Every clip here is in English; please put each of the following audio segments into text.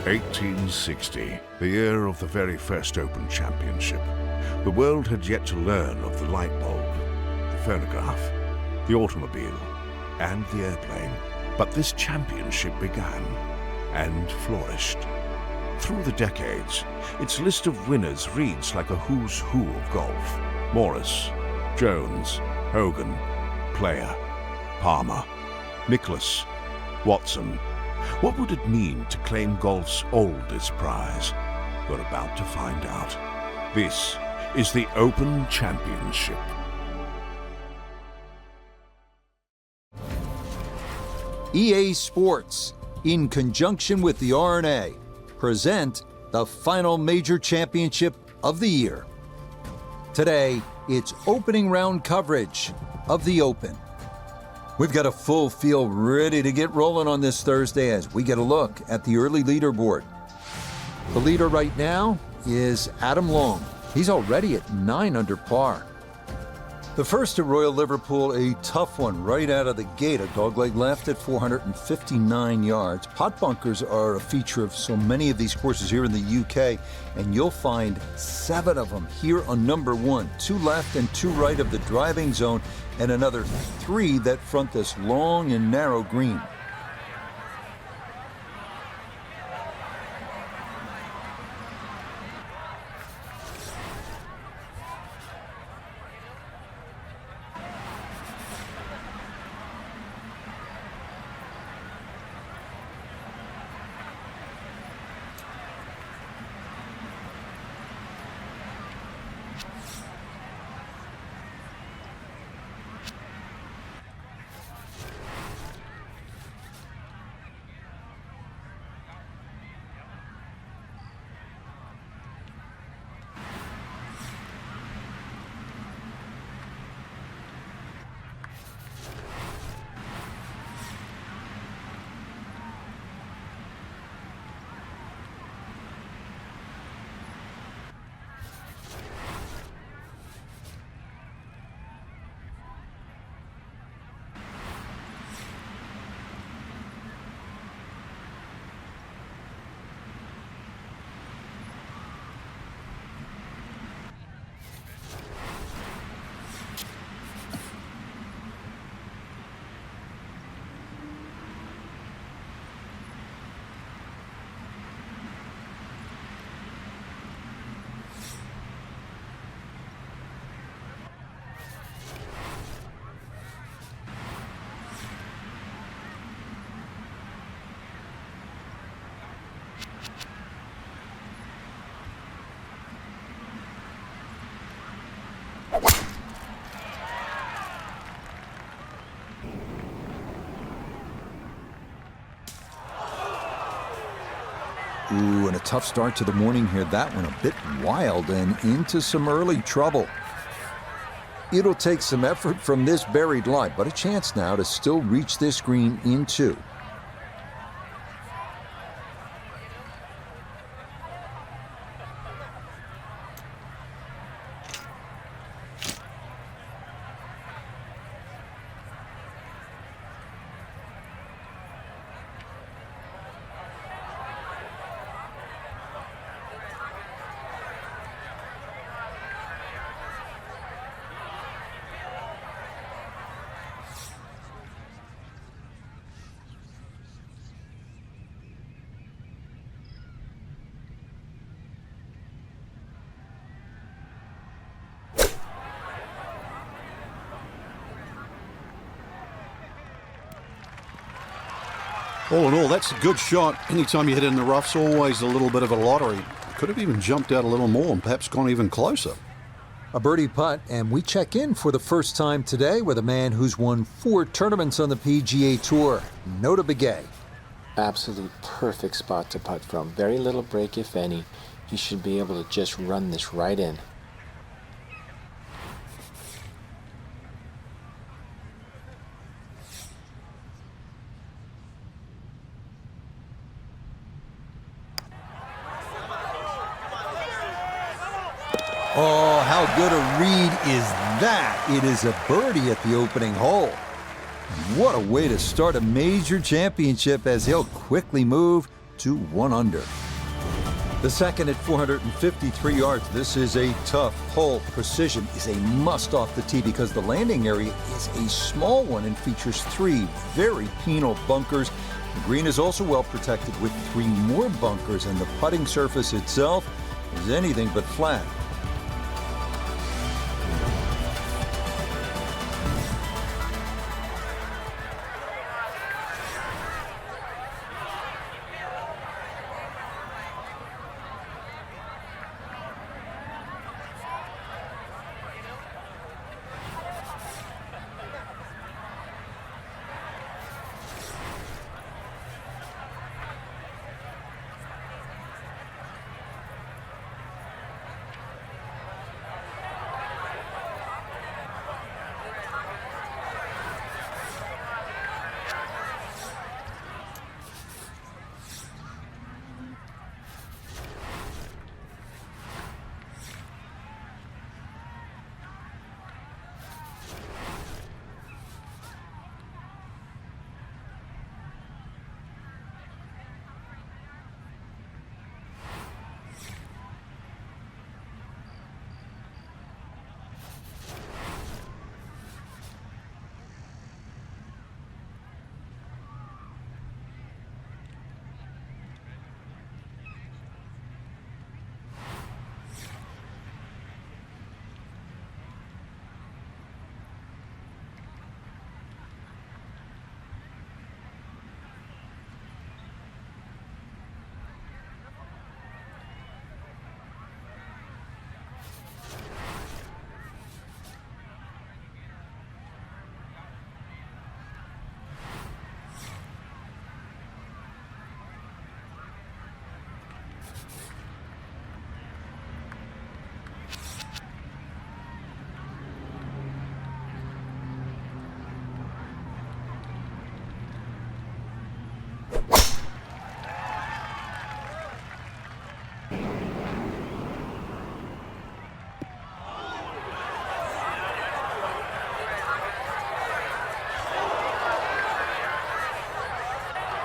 1860, the year of the very first Open Championship. The world had yet to learn of the light bulb, the phonograph, the automobile, and the airplane. But this championship began and flourished. Through the decades, its list of winners reads like a who's who of golf. Morris, Jones, Hogan, Player, Palmer, Nicklaus, Watson. What would it mean to claim golf's oldest prize? We're about to find out. This is the Open Championship. EA Sports, in conjunction with the R&A, present the final major championship of the year. Today, it's opening round coverage of the Open. We've got a full field ready to get rolling on this Thursday as we get a look at the early leaderboard. The leader right now is Adam Long. He's already at 9 under par. The first at Royal Liverpool, a tough one right out of the gate. A dogleg left at 459 yards. Pot bunkers are a feature of so many of these courses here in the UK, and you'll find 7 of them here on number 1. 2 left and 2 right of the driving zone, and another 3 that front this long and narrow green. Ooh, and a tough start to the morning here. That one a bit wild and into some early trouble. It'll take some effort from this buried lie, but a chance now to still reach this green in 2. All in all, that's a good shot. Anytime you hit it in the rough's always a little bit of a lottery. Could have even jumped out a little more and perhaps gone even closer. A birdie putt, and we check in for the first time today with a man who's won 4 tournaments on the PGA Tour, Nota Begay. Absolute perfect spot to putt from. Very little break, if any. You should be able to just run this right in. Oh, how good a read is that? It is a birdie at the opening hole. What a way to start a major championship as he'll quickly move to 1 under. The second at 453 yards. This is a tough hole. Precision is a must off the tee because the landing area is a small one and features 3 very penal bunkers. The green is also well protected with 3 more bunkers, and the putting surface itself is anything but flat.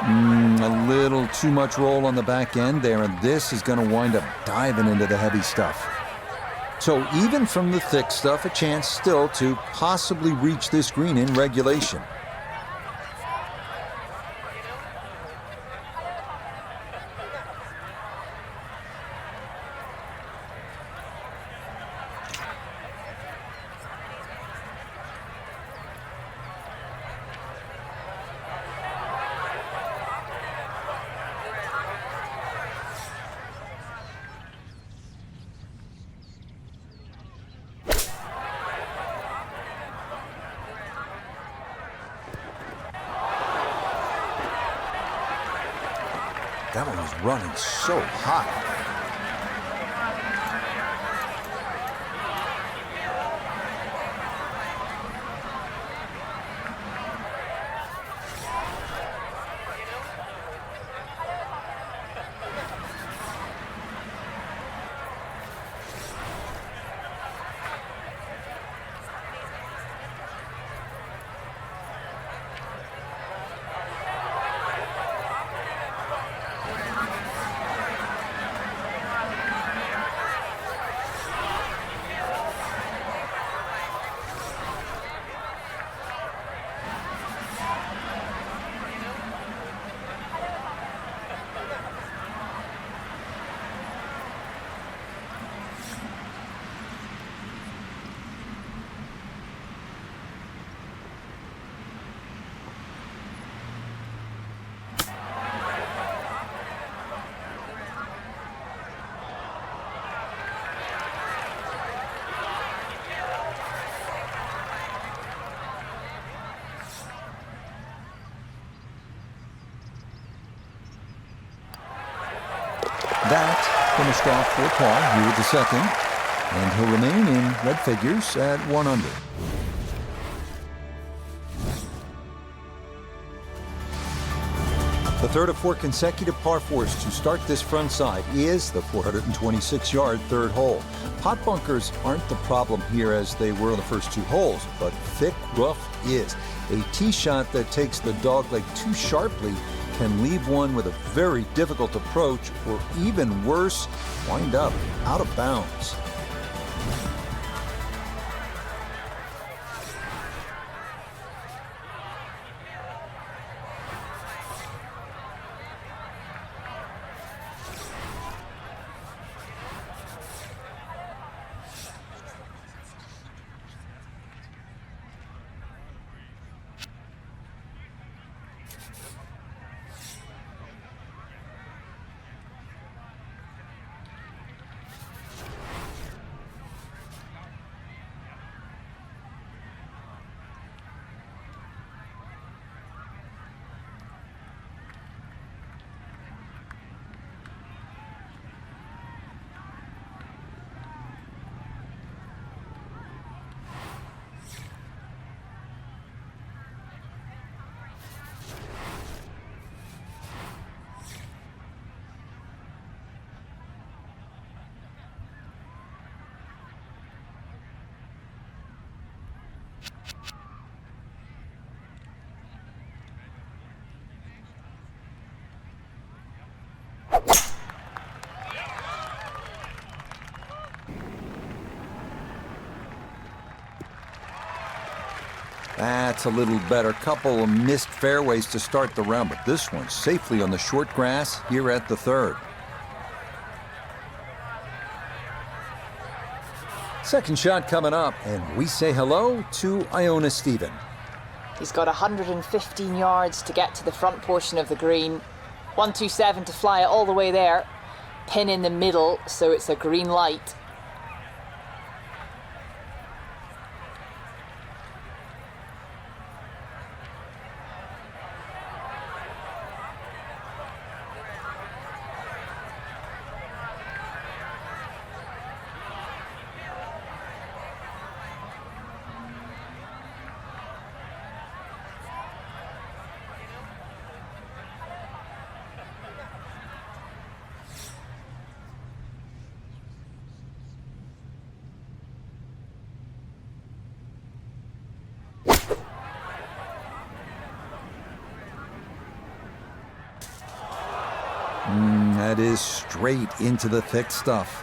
A little too much roll on the back end there, and this is going to wind up diving into the heavy stuff. So even from the thick stuff, a chance still to possibly reach this green in regulation. That one was running so hot. That finished off for par here with the second, and he'll remain in red figures at 1 under. The third of 4 consecutive par 4s to start this front side is the 426-yard third hole. Pot bunkers aren't the problem here as they were on the first 2 holes, but thick rough is. A tee shot that takes the dogleg too sharply can leave one with a very difficult approach, or even worse, wind up out of bounds. That's a little better. Couple of missed fairways to start the round, but this one safely on the short grass here at the third. Second shot coming up, and we say hello to Iona Stephen. He's got 115 yards to get to the front portion of the green. 127 to fly it all the way there. Pin in the middle, so it's a green light. That is straight into the thick stuff.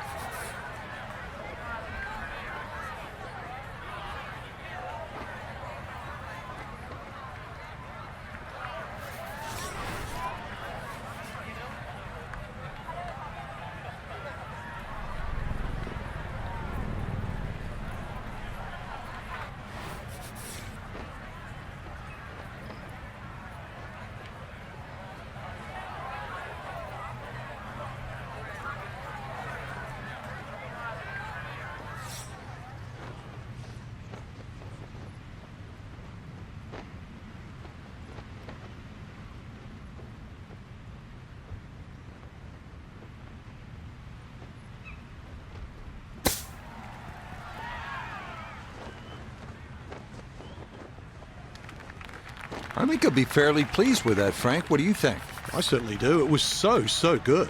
I think he'll be fairly pleased with that, Frank. What do you think? I certainly do. It was so good.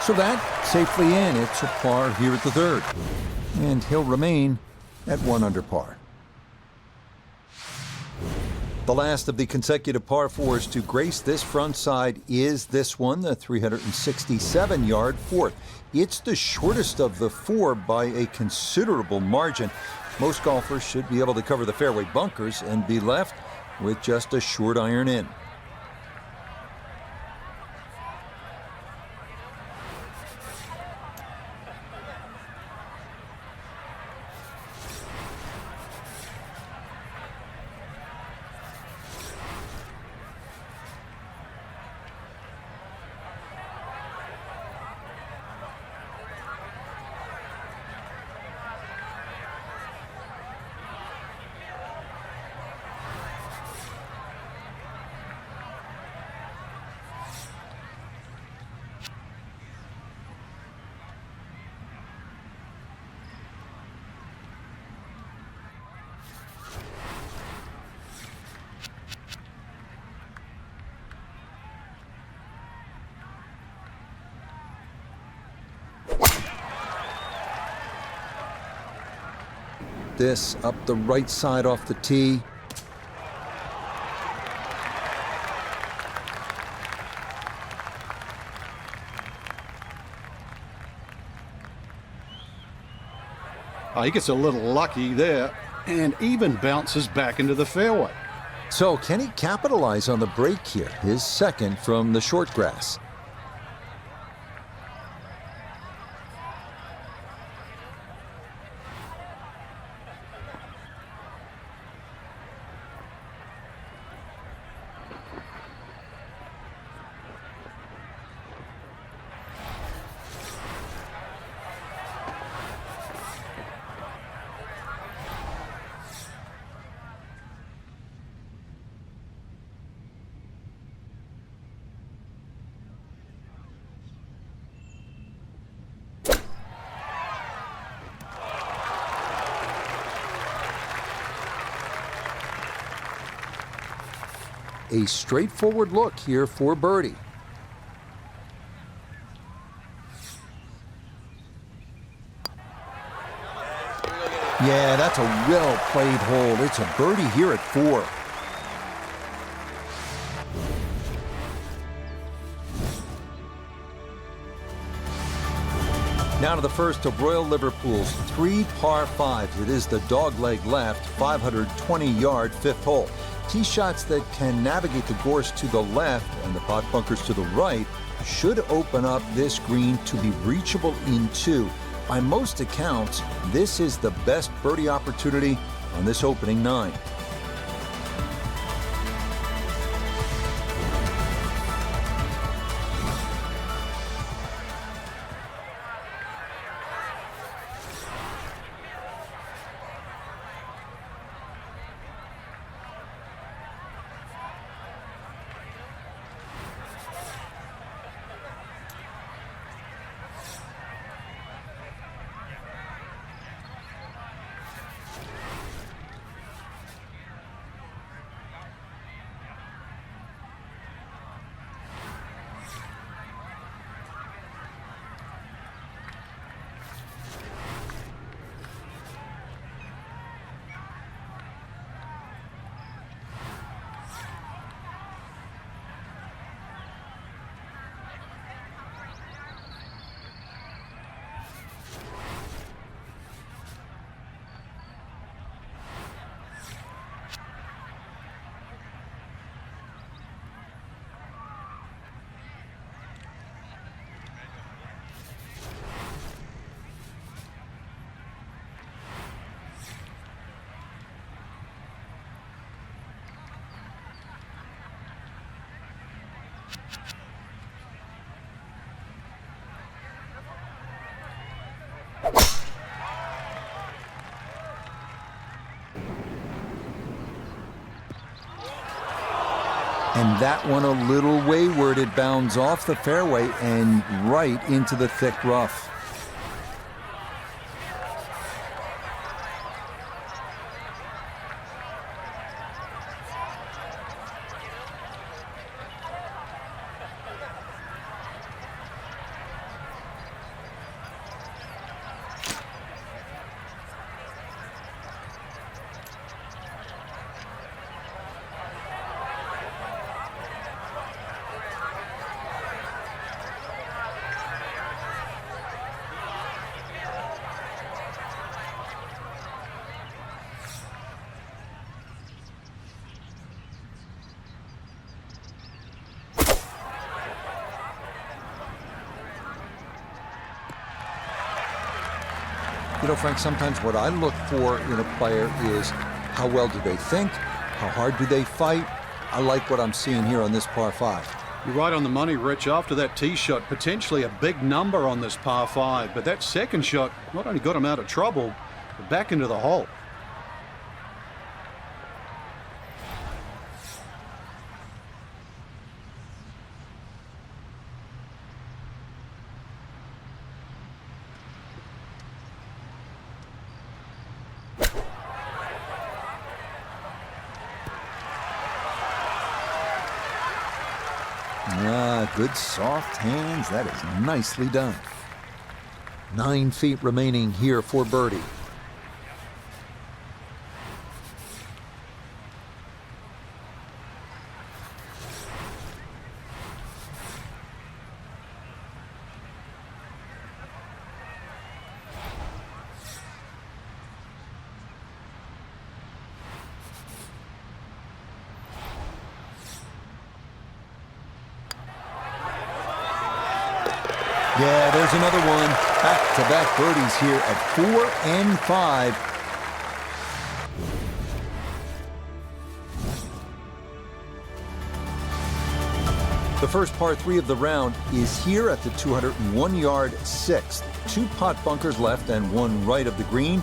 So that safely in. It's a par here at the third. And he'll remain at 1 under par. The last of the consecutive par fours to grace this front side is this one, the 367-yard fourth. It's the shortest of the four by a considerable margin. Most golfers should be able to cover the fairway bunkers and be left with just a short iron in. This up the right side off the tee. He gets a little lucky there and even bounces back into the fairway. So can he capitalize on the break here? His second from the short grass. A straightforward look here for birdie. Yeah, that's a well-played hole. It's a birdie here at 4. Now to the first of Royal Liverpool's 3 par 5s. It is the dogleg left, 520-yard 5th hole. Tee shots that can navigate the course to the left and the pot bunkers to the right should open up this green to be reachable in 2. By most accounts, this is the best birdie opportunity on this opening 9. And that one a little wayward. It bounds off the fairway and right into the thick rough. You know, Frank, sometimes what I look for in a player is how well do they think, how hard do they fight. I like what I'm seeing here on this par 5. You're right on the money, Rich. After that tee shot, potentially a big number on this par 5, but that second shot not only got him out of trouble, but back into the hole. Good soft hands. That is nicely done. 9 feet remaining here for birdie. Yeah, there's another one. Back-to-back birdies here at 4 and 5. The first par 3 of the round is here at the 201-yard 6th. 2 pot bunkers left and one right of the green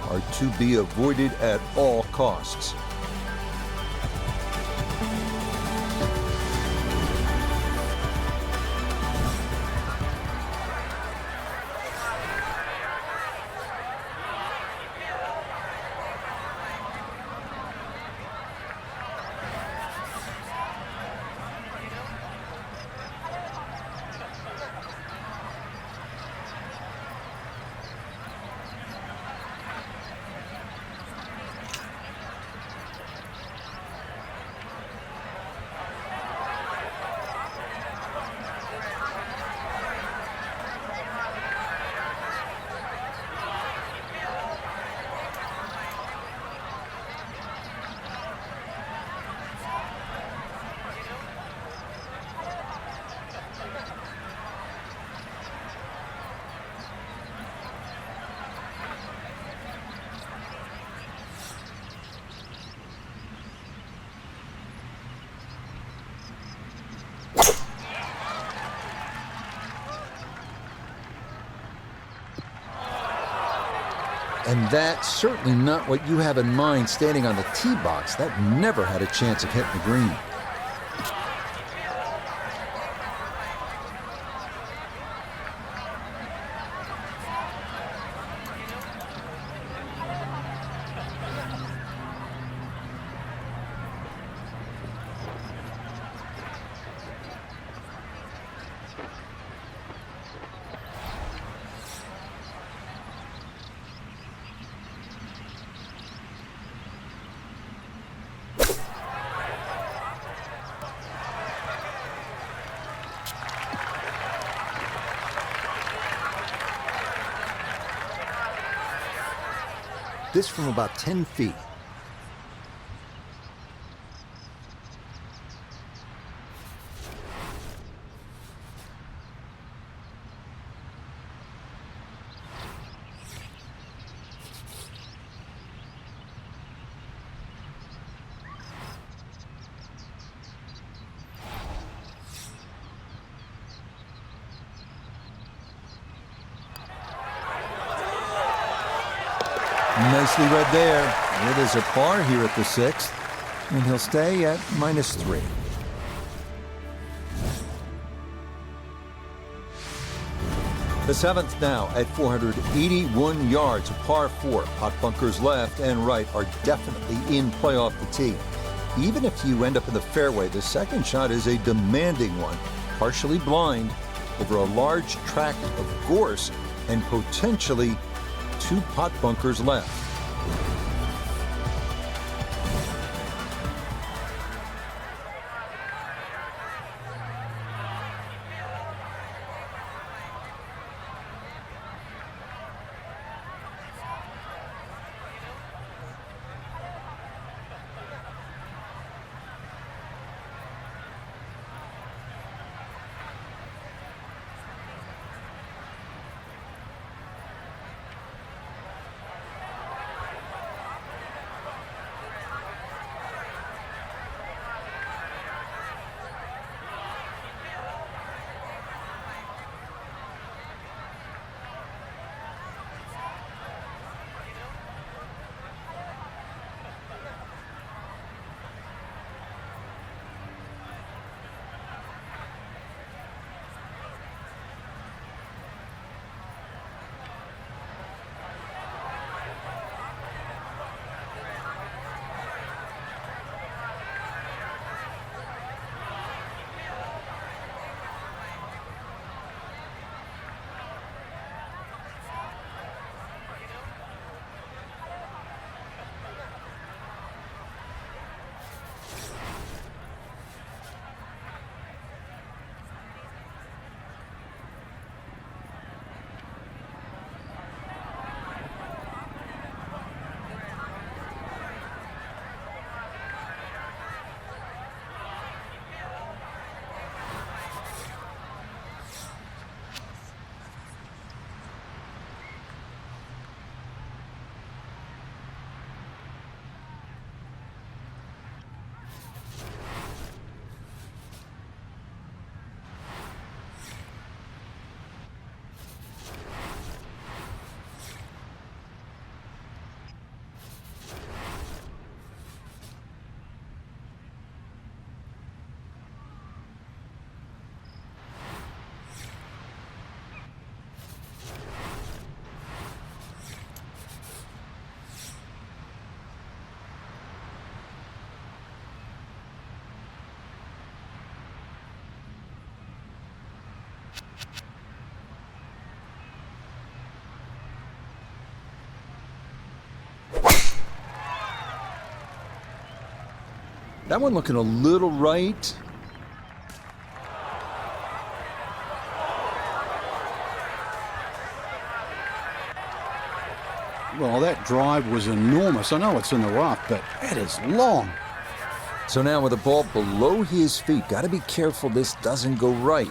are to be avoided at all costs. And that's certainly not what you have in mind standing on the tee box. That never had a chance of hitting the green. This from about 10 feet. Nicely read there. It is a par here at the 6th, and he'll stay at -3. The 7th now at 481 yards, a par 4. Pot bunkers left and right are definitely in play off the tee. Even if you end up in the fairway, the second shot is a demanding one, partially blind, over a large tract of gorse and potentially 2 pot bunkers left. That one looking a little right. Well, that drive was enormous. I know it's in the rough, but that is long. So now with the ball below his feet, got to be careful this doesn't go right.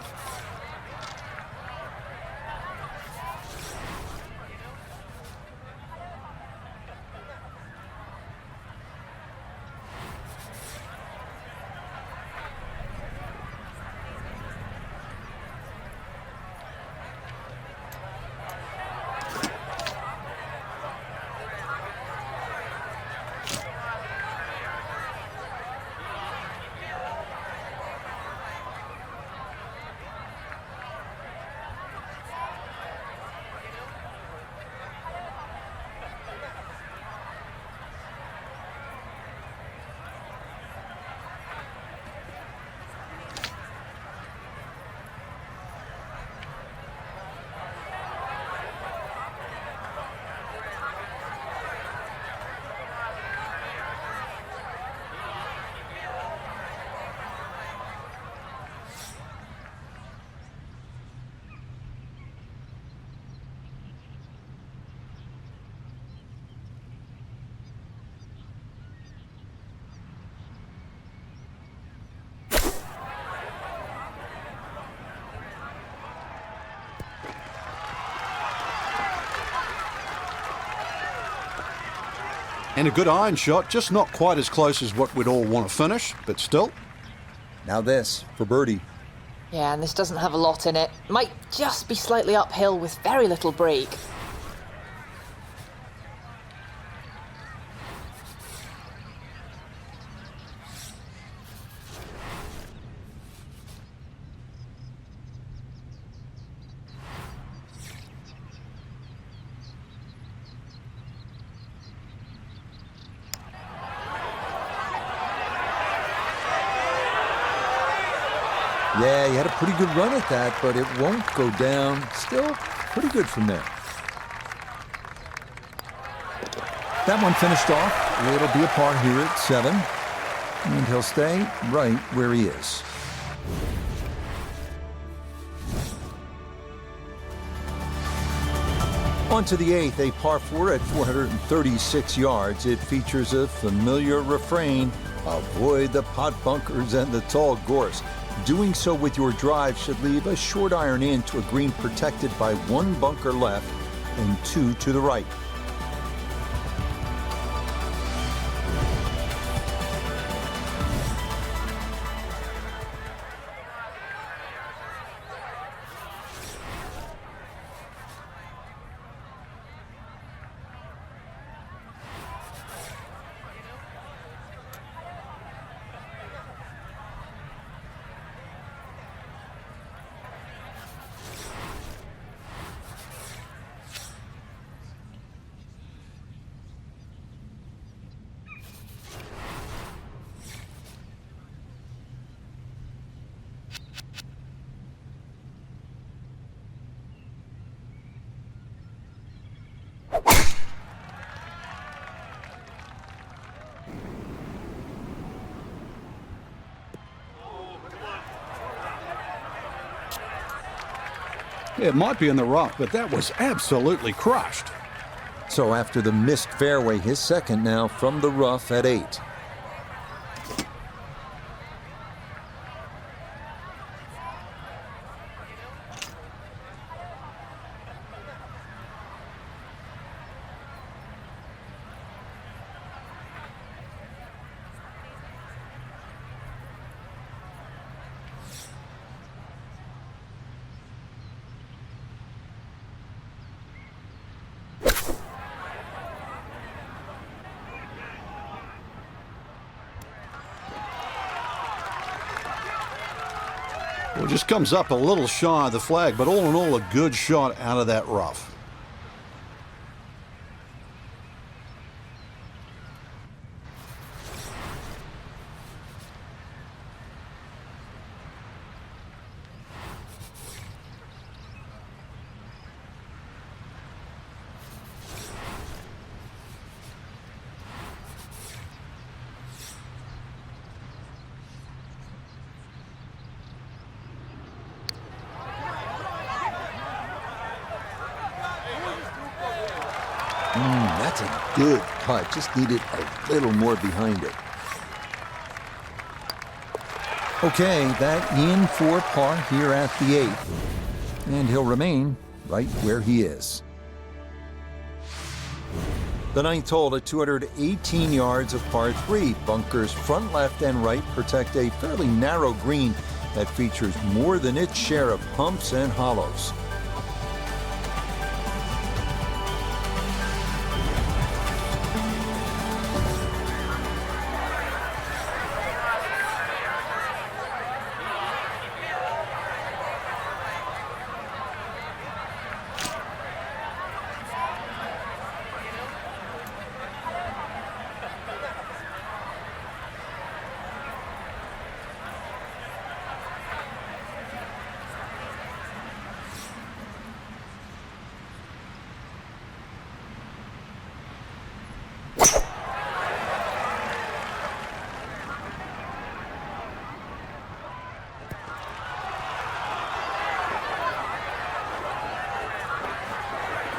And a good iron shot, just not quite as close as what we'd all want to finish, but still. Now this for birdie. Yeah, and this doesn't have a lot in it. Might just be slightly uphill with very little break. Yeah, he had a pretty good run at that, but it won't go down. Still pretty good from there. That one finished off. It'll be a par here at 7. And he'll stay right where he is. On to the 8th, a par 4 at 436 yards. It features a familiar refrain: avoid the pot bunkers and the tall gorse. Doing so with your drive should leave a short iron in to a green protected by 1 bunker left and 2 to the right. It might be in the rough, but that was absolutely crushed. So after the missed fairway, his second now from the rough at 8. Well, just comes up a little shy of the flag, but all in all, a good shot out of that rough. That's a good putt. Just needed a little more behind it. Okay, that in for par here at the 8th. And he'll remain right where he is. The 9th hole at 218 yards of par 3. Bunkers front, left, and right protect a fairly narrow green that features more than its share of humps and hollows.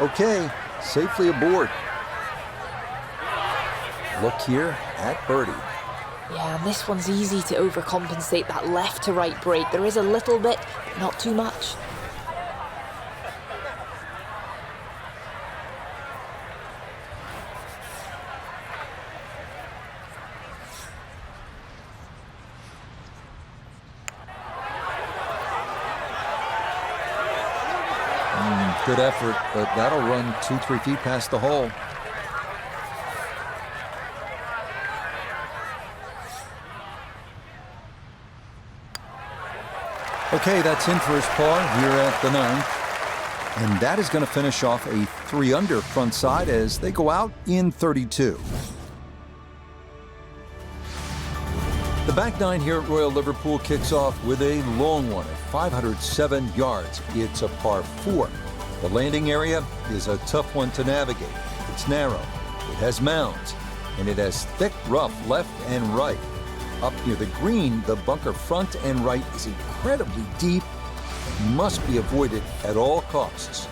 Okay, safely aboard. Look here at birdie. Yeah, and this one's easy to overcompensate that left to right break. There is a little bit, but not too much. Good effort, but that'll run 2-3 feet past the hole. Okay, that's in for his par here at the 9th. And that is going to finish off a 3-under front side as they go out in 32. The back 9 here at Royal Liverpool kicks off with a long one at 507 yards. It's a par 4. The landing area is a tough one to navigate. It's narrow, it has mounds, and it has thick rough left and right. Up near the green, the bunker front and right is incredibly deep and must be avoided at all costs.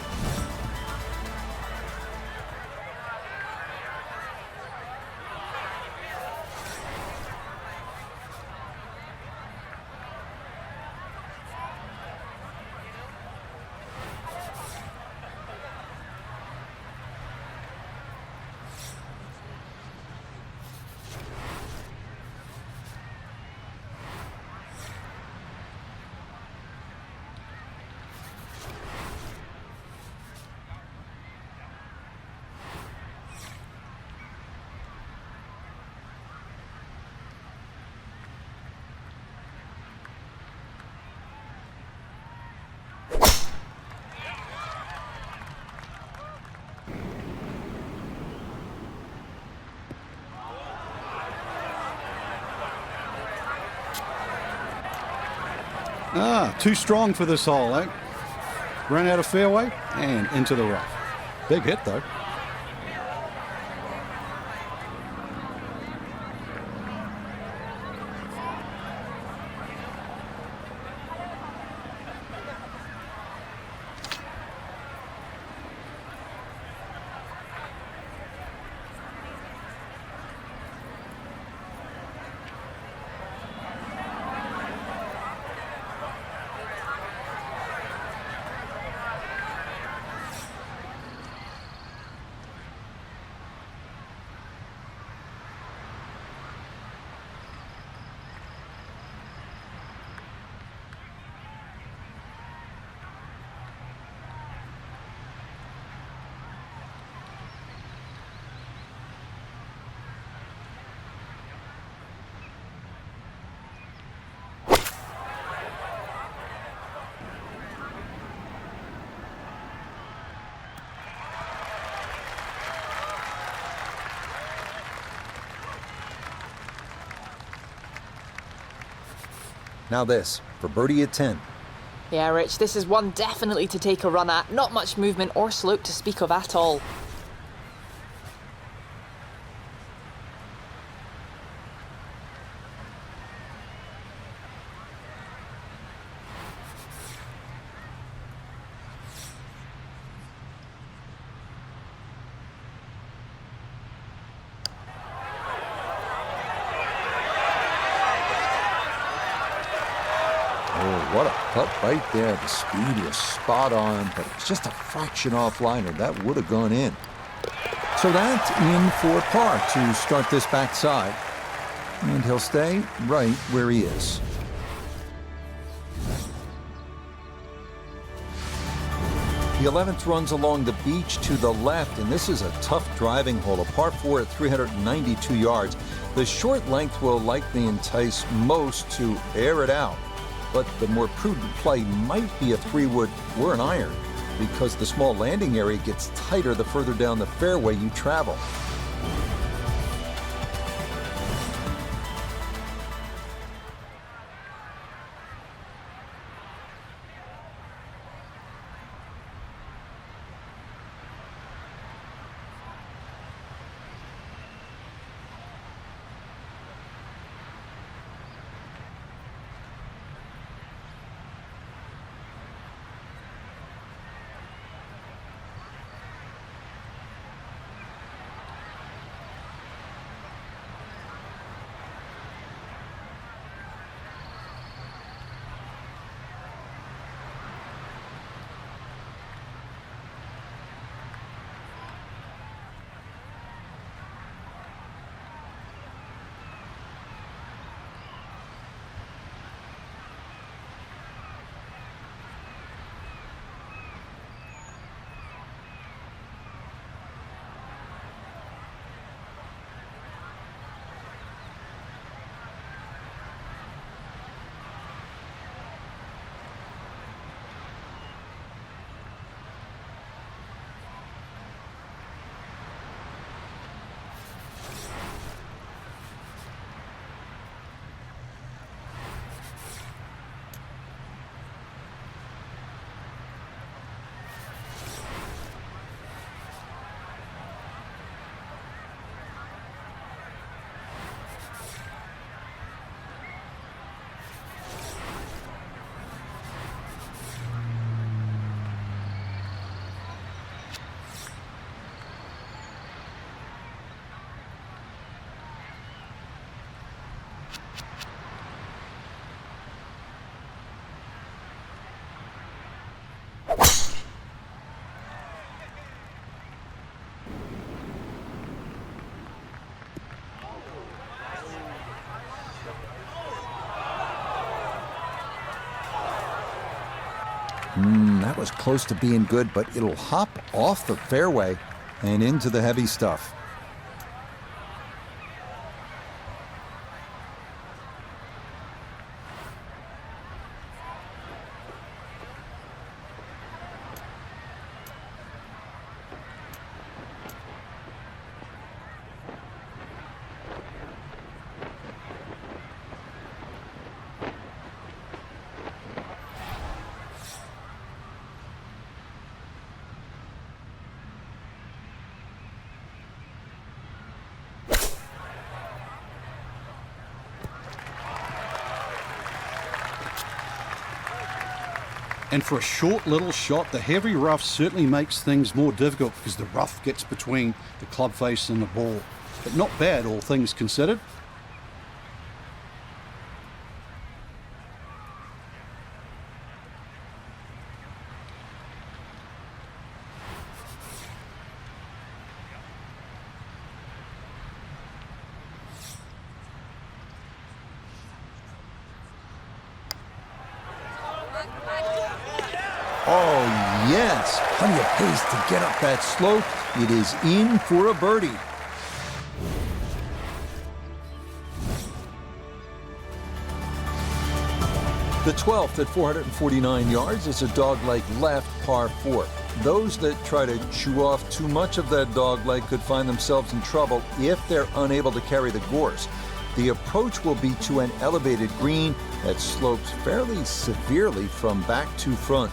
Too strong for this hole, eh? Ran out of fairway and into the rough. Big hit, though. Now this, for birdie at 10. Yeah, Rich, this is one definitely to take a run at. Not much movement or slope to speak of at all. What a putt right there. The speed was spot on, but it's just a fraction offline, or that would have gone in. So that's in for par to start this backside. And he'll stay right where he is. The 11th runs along the beach to the left, and this is a tough driving hole, a par 4 at 392 yards. The short length will likely entice most to air it out, but the more prudent play might be a 3-wood or an iron, because the small landing area gets tighter the further down the fairway you travel. That was close to being good, but it'll hop off the fairway and into the heavy stuff. And for a short little shot, the heavy rough certainly makes things more difficult because the rough gets between the club face and the ball. But not bad, all things considered. Oh, yes. Plenty of pace to get up that slope. It is in for a birdie. The 12th at 449 yards is a dog-leg left par 4. Those that try to chew off too much of that dog-leg could find themselves in trouble if they're unable to carry the gorse. The approach will be to an elevated green that slopes fairly severely from back to front.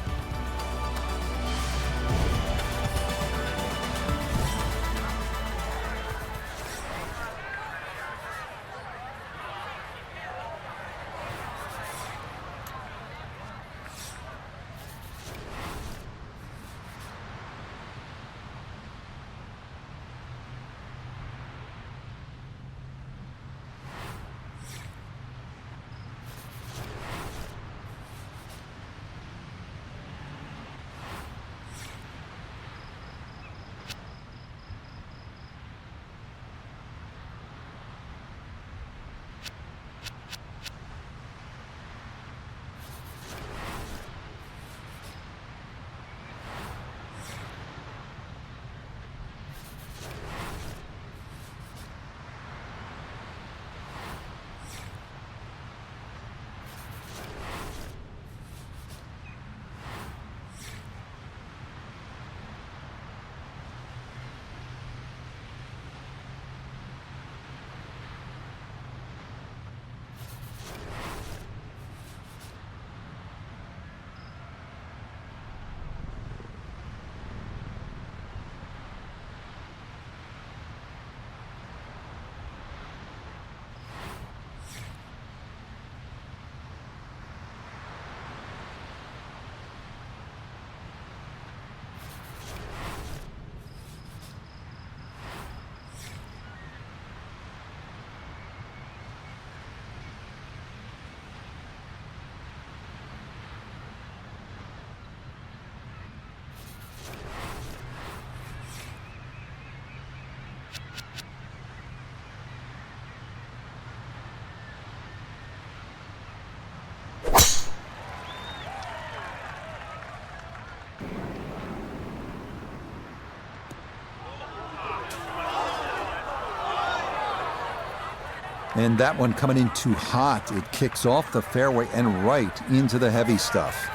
And that one coming in too hot. It kicks off the fairway and right into the heavy stuff.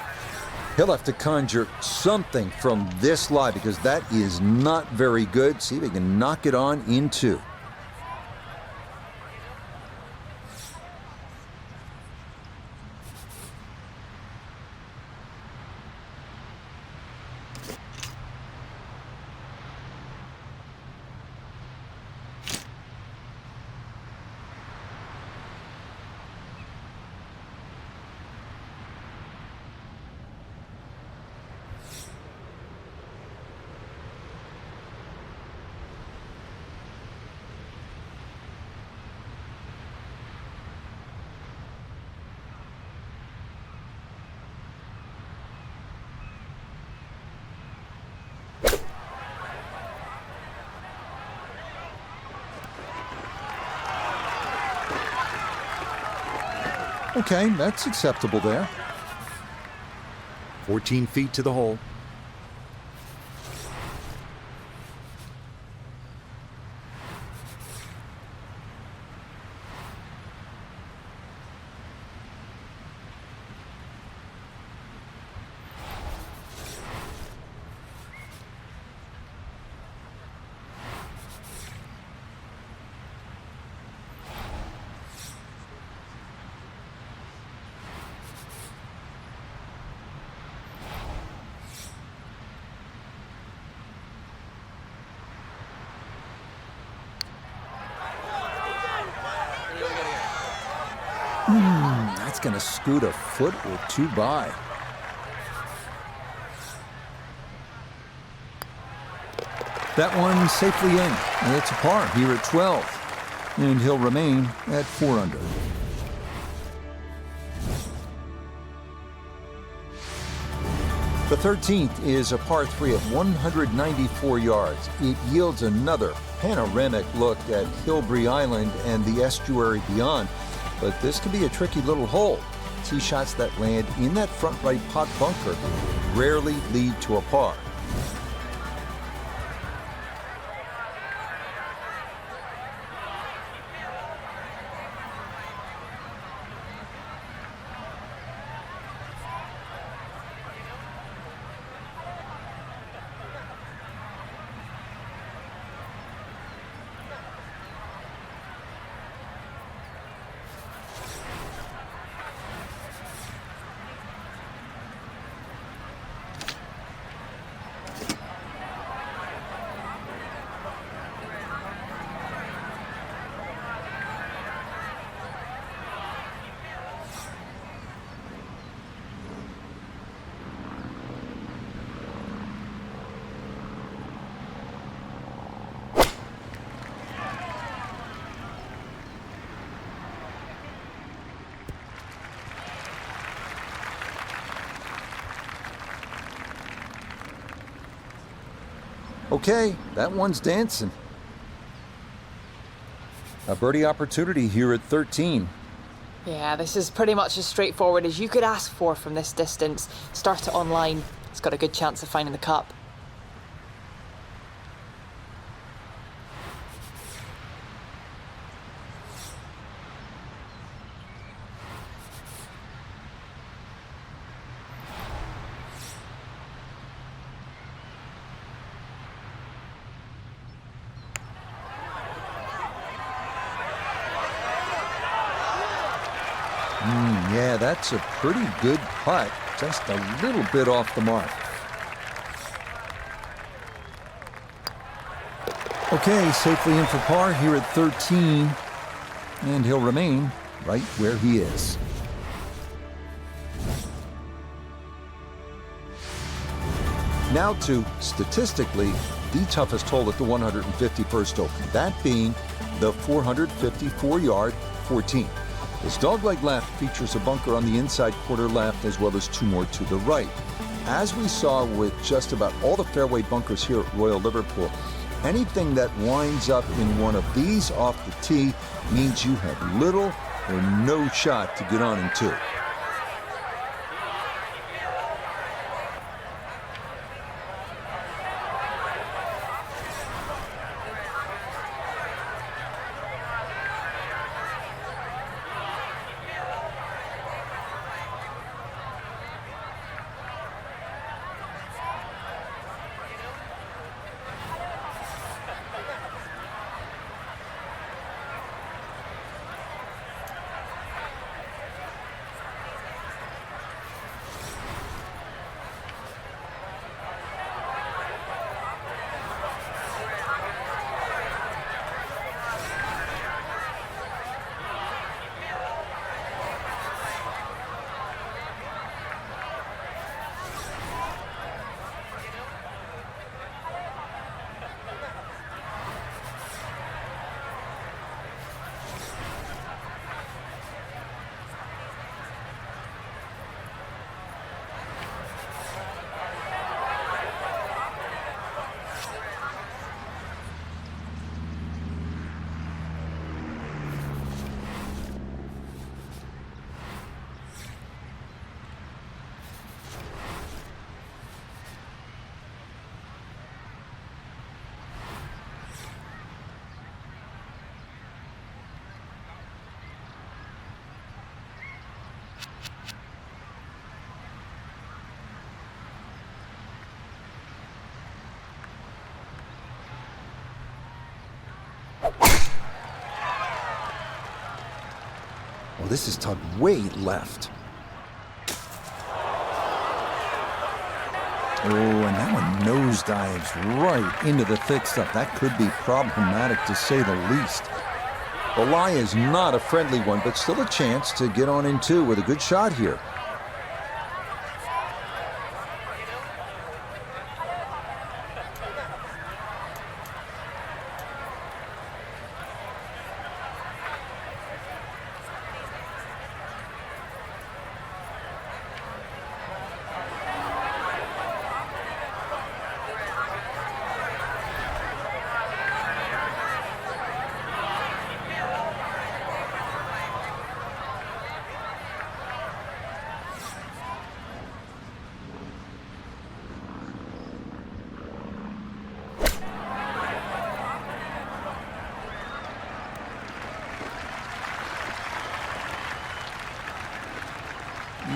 He'll have to conjure something from this lie because that is not very good. See if he can knock it on in two. Okay, that's acceptable there. 14 feet to the hole. That's going to scoot a foot or two by. That one safely in, and it's a par here at 12. And he'll remain at 4 under. The 13th is a par 3 at 194 yards. It yields another panoramic look at Hilbury Island and the estuary beyond. But this could be a tricky little hole. Tee shots that land in that front right pot bunker rarely lead to a par. Okay, that one's dancing. A birdie opportunity here at 13. Yeah, this is pretty much as straightforward as you could ask for from this distance. Start it online. It's got a good chance of finding the cup. Yeah, that's a pretty good putt. Just a little bit off the mark. Okay, safely in for par here at 13. And he'll remain right where he is. Now to, statistically, the toughest hole at the 151st Open. That being the 454-yard 14. This dogleg left features a bunker on the inside quarter left as well as two more to the right. As we saw with just about all the fairway bunkers here at Royal Liverpool, anything that winds up in one of these off the tee means you have little or no shot to get on in two. Well, this is tugged way left. Oh, and that one nosedives right into the thick stuff. That could be problematic, to say the least. The lie is not a friendly one, but still a chance to get on in two with a good shot here.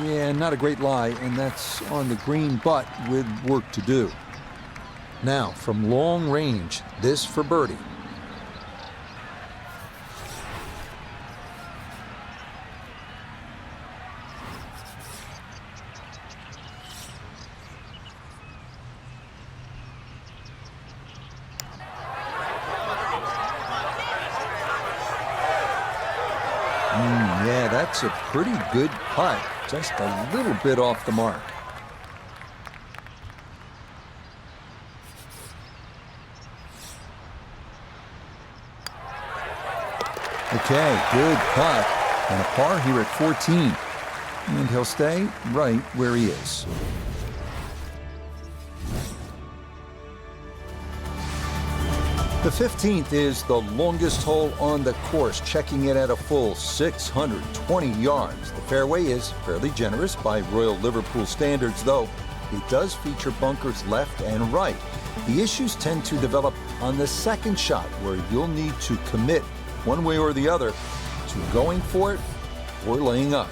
Yeah, not a great lie, and that's on the green, but with work to do. Now, from long range, this for birdie. Yeah, that's a pretty good putt. Just a little bit off the mark. Okay, good putt. And a par here at 14. And he'll stay right where he is. The 15th is the longest hole on the course, checking it at a full 620 yards. The fairway is fairly generous by Royal Liverpool standards, though it does feature bunkers left and right. The issues tend to develop on the second shot, where you'll need to commit one way or the other to going for it or laying up.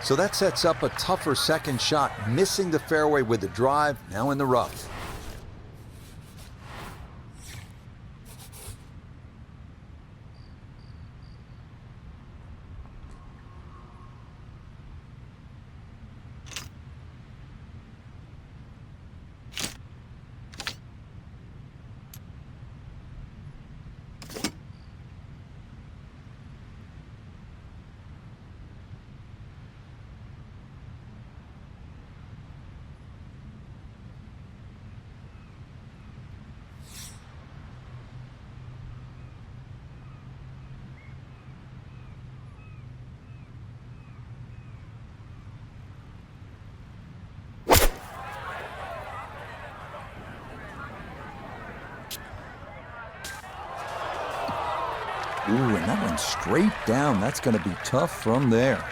So that sets up a tougher second shot, missing the fairway with the drive, now in the rough. Ooh, and that one's straight down. That's going to be tough from there.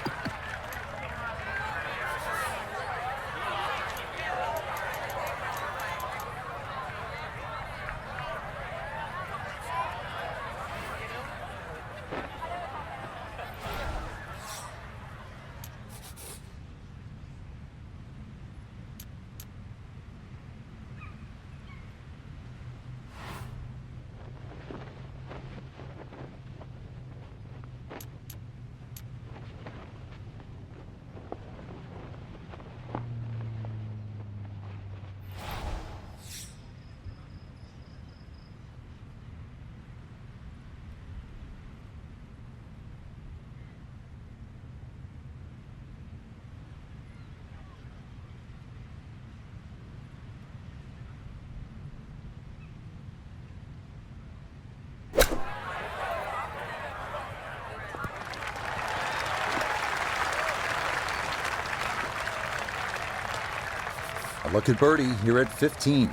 A look at birdie here at 15.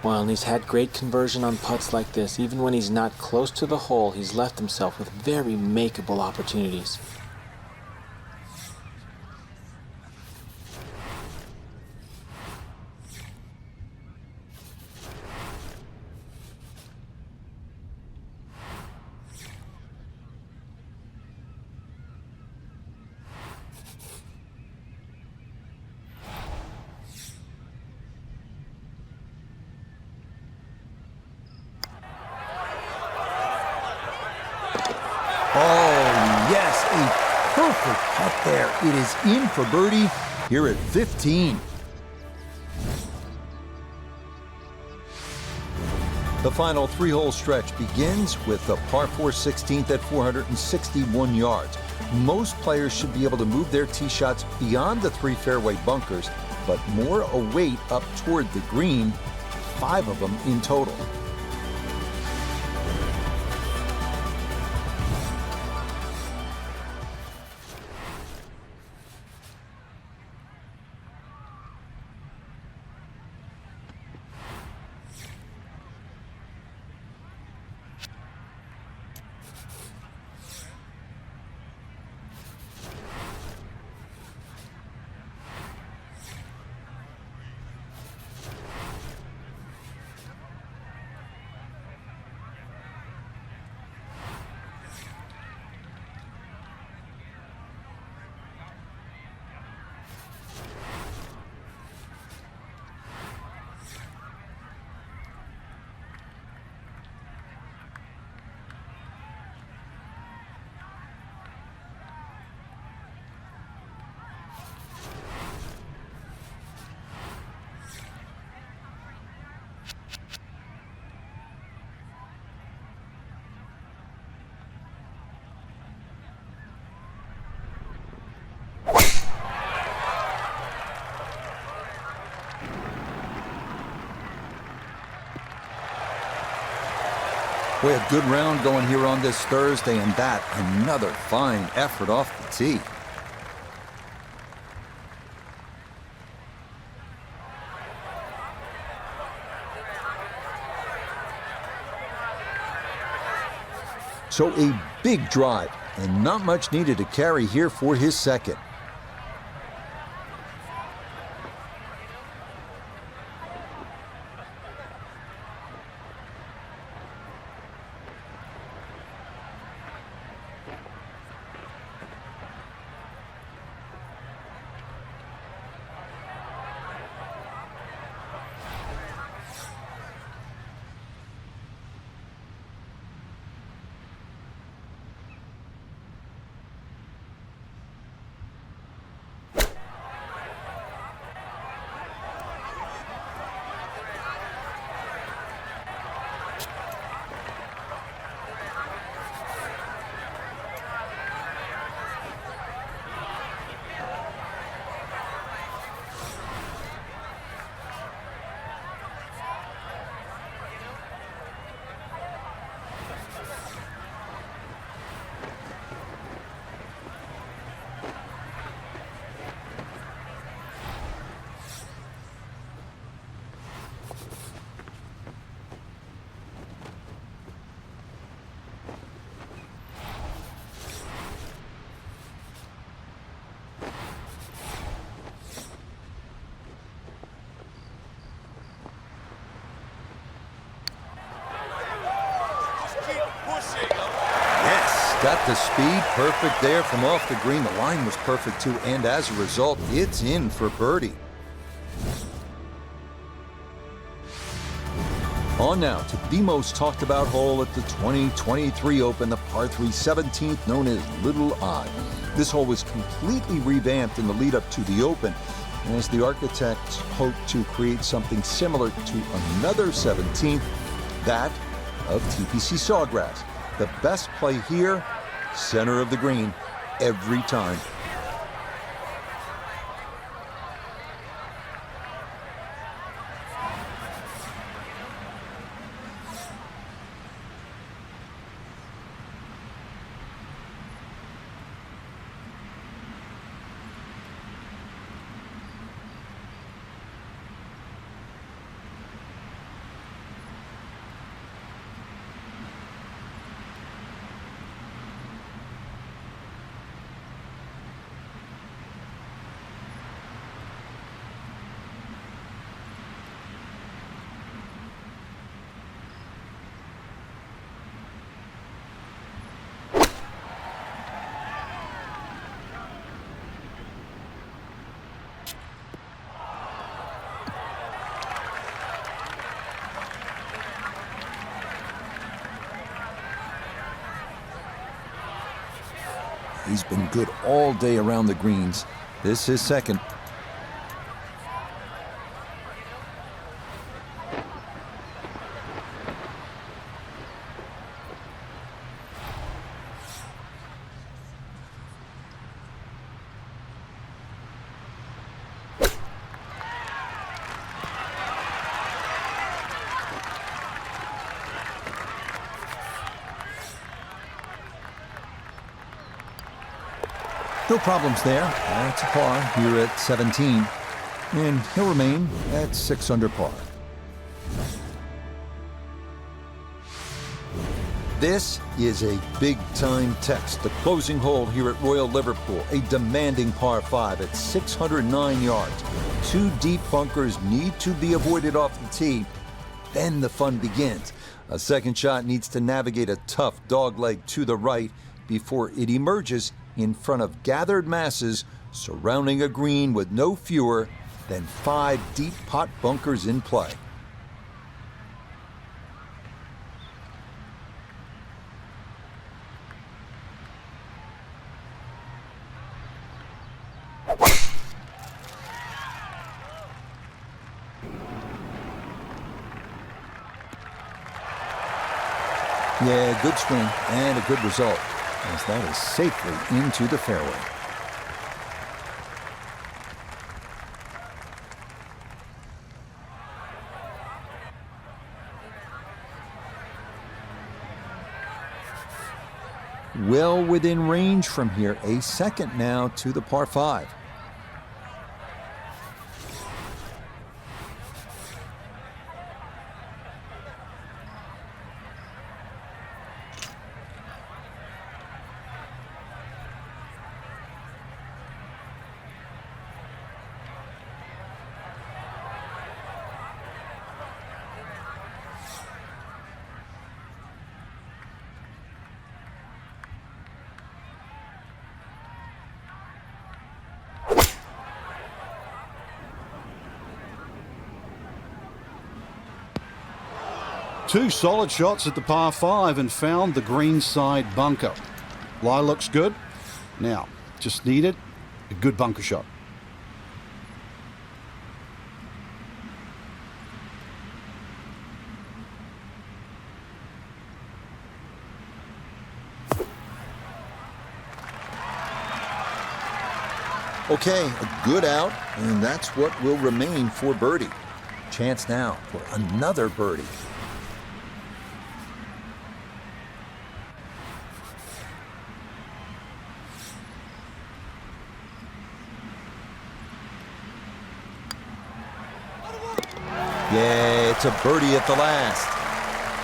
Well, and he's had great conversion on putts like this. Even when he's not close to the hole, he's left himself with very makeable opportunities. Oh, yes, a perfect putt there. It is in for birdie here at 15. The final three-hole stretch begins with the par 4 16th at 461 yards. Most players should be able to move their tee shots beyond the 3 fairway bunkers, but more await up toward the green, 5 of them in total. Boy, a good round going here on this Thursday, and that another fine effort off the tee. So a big drive, and not much needed to carry here for his second. Got the speed perfect there from off the green. The line was perfect too, and as a result, it's in for birdie. On now to the most talked about hole at the 2023 Open, the par 3 17th, known as Little I. This hole was completely revamped in the lead up to the Open, as the architects hope to create something similar to another 17th, that of TPC Sawgrass. The best play here, center of the green, every time. He's been good all day around the greens. This is second. No problems there. That's a par here at 17. And he'll remain at 6 under par. This is a big-time test. The closing hole here at Royal Liverpool, a demanding par 5 at 609 yards. 2 deep bunkers need to be avoided off the tee. Then the fun begins. A second shot needs to navigate a tough dogleg to the right before it emerges in front of gathered masses surrounding a green with no fewer than 5 deep pot bunkers in play. Yeah, good swing and a good result, as that is safely into the fairway. Well within range from here, a second now to the par 5. Two solid shots at the par 5 and found the greenside bunker. Lie looks good. Now, just needed a good bunker shot. Okay, a good out, and that's what will remain for birdie. Chance now for another birdie. Yeah, it's a birdie at the last.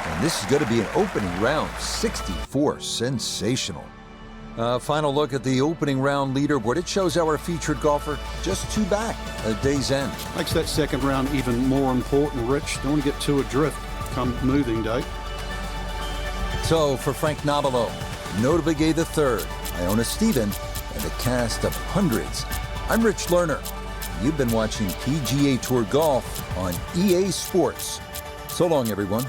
And this is going to be an opening round 64. Sensational. Final look at the opening round leaderboard. It shows our featured golfer just 2 back at day's end. Makes that second round even more important, Rich. Don't want to get too adrift come moving day. So for Frank Nobilo, Notable Gay III, Iona Stephen, and a cast of hundreds, I'm Rich Lerner. You've been watching PGA Tour Golf on EA Sports. So long, everyone.